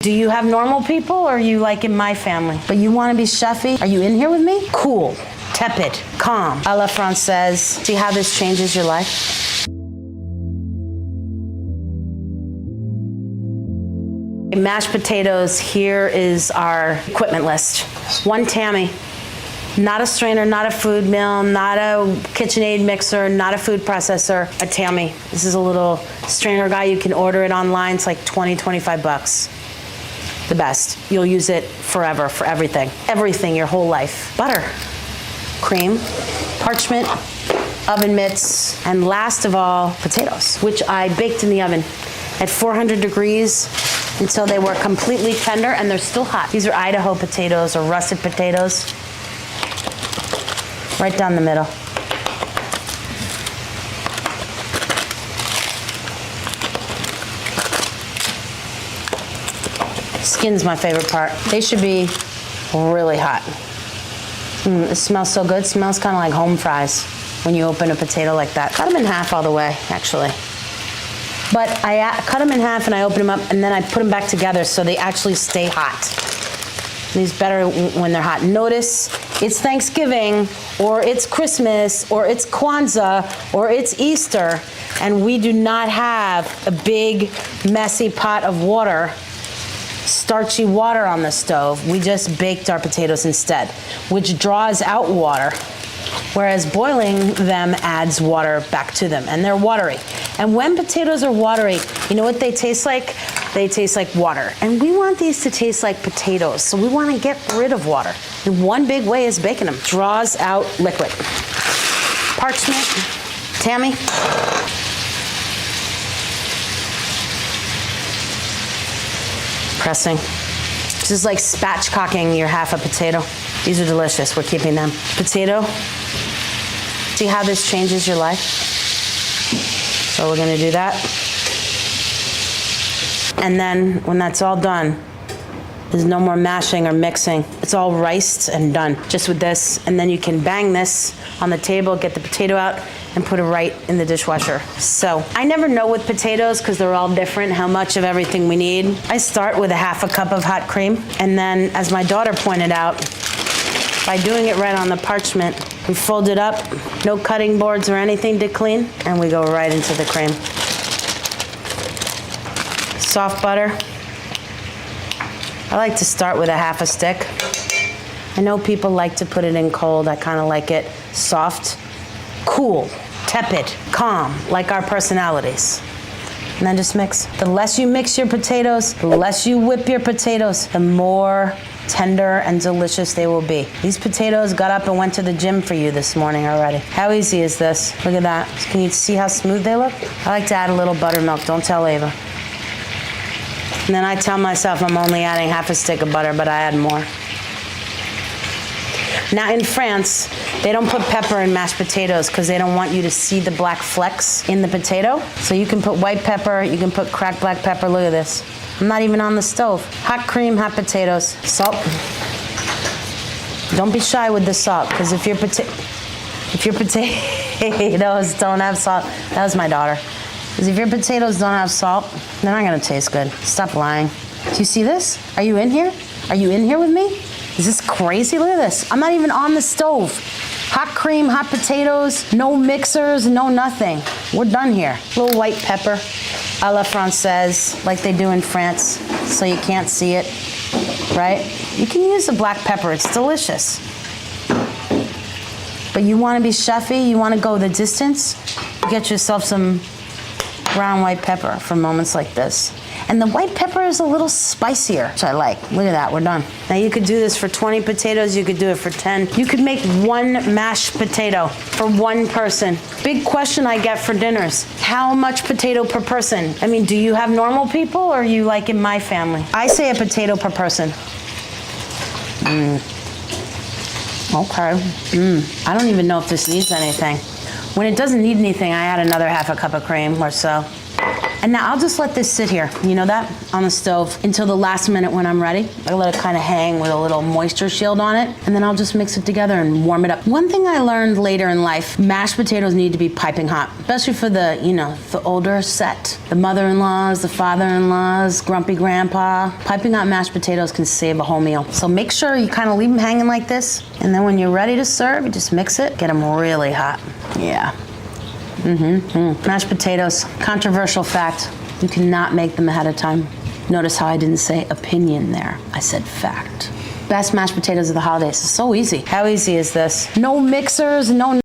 Do you have normal people or are you like in my family? But you want to be chefy? Are you in here with me? Cool, tepid, calm, a la Française. See how this changes your life? Mashed potatoes, here is our equipment list. 1 Tammy, not a strainer, not a food mill, not a KitchenAid mixer, not a food processor, a Tammy. This is a little strainer guy. You can order it online. It's like 20, 25 bucks. The best. You'll use it forever for everything. Everything, your whole life. Butter, cream, parchment, oven mitts, and last of all, potatoes, which I baked in the oven at 400 degrees until they were completely tender, and they're still hot. These are Idaho potatoes or russet potatoes. Right down the middle. Skin's my favorite part. They should be really hot. It smells so good. It smells kind of like home fries when you open a potato like that. Cut them in half all the way, actually. But I cut them in half and I open them up and then I put them back together so they actually stay hot. These better when they're hot. Notice it's Thanksgiving or it's Christmas or it's Kwanzaa or it's Easter, and we do not have a big messy pot of water, starchy water on the stove. We just baked our potatoes instead, which draws out water, whereas boiling them adds water back to them, and they're watery. And when potatoes are watery, you know what they taste like? They taste like water. And we want these to taste like potatoes, so we want to get rid of water. And one big way is baking them. Draws out liquid. Parchment, Tammy. Pressing. This is like spatchcocking your half a potato. These are delicious. We're keeping them. Potato. See how this changes your life? So we're gonna do that. And then when that's all done, there's no more mashing or mixing. It's all riced and done just with this. And then you can bang this on the table, get the potato out, and put it right in the dishwasher. So I never know with potatoes, because they're all different, how much of everything we need. I start with a half a cup of hot cream. And then, as my daughter pointed out, by doing it right on the parchment, we fold it up, no cutting boards or anything to clean, and we go right into the cream. Soft butter. I like to start with a half a stick. I know people like to put it in cold. I kind of like it soft, cool, tepid, calm, like our personalities. And then just mix. The less you mix your potatoes, the less you whip your potatoes, the more tender and delicious they will be. These potatoes got up and went to the gym for you this morning already. How easy is this? Look at that. Can you see how smooth they look? I like to add a little buttermilk. Don't tell Ava. And then I tell myself I'm only adding half a stick of butter, but I add more. Now in France, they don't put pepper in mashed potatoes because they don't want you to see the black flecks in the potato. So you can put white pepper, you can put cracked black pepper. Look at this. I'm not even on the stove. Hot cream, hot potatoes, salt. Don't be shy with the salt, because if your potatoes don't have salt, that was my daughter. Because if your potatoes don't have salt, they're not gonna taste good. Stop lying. Do you see this? Are you in here? Are you in here with me? Is this crazy? Look at this. I'm not even on the stove. Hot cream, hot potatoes, no mixers, no nothing. We're done here. Little white pepper, a la Française, like they do in France, so you can't see it, right? You can use the black pepper, it's delicious. But you wanna be chefy, you wanna go the distance, get yourself some brown white pepper for moments like this. And the white pepper is a little spicier, which I like. Look at that, we're done. Now you could do this for 20 potatoes, you could do it for 10. You could make one mashed potato for one person. Big question I get for dinners, how much potato per person? I mean, do you have normal people or are you like in my family? I say a potato per person. Okay. I don't even know if this needs anything. When it doesn't need anything, I add another half a cup of cream or so. And now I'll just let this sit here, you know that, on the stove until the last minute when I'm ready. I let it kind of hang with a little moisture shield on it, and then I'll just mix it together and warm it up. One thing I learned later in life, mashed potatoes need to be piping hot, especially for the, you know, the older set. The mother-in-laws, the father-in-laws, grumpy grandpa. Piping hot mashed potatoes can save a whole meal. So make sure you kind of leave them hanging like this, and then when you're ready to serve, you just mix it, get them really hot. Yeah. Mashed potatoes, controversial fact, you cannot make them ahead of time. Notice how I didn't say opinion there. I said fact. Best mashed potatoes of the holidays. It's so easy. How easy is this? No mixers, no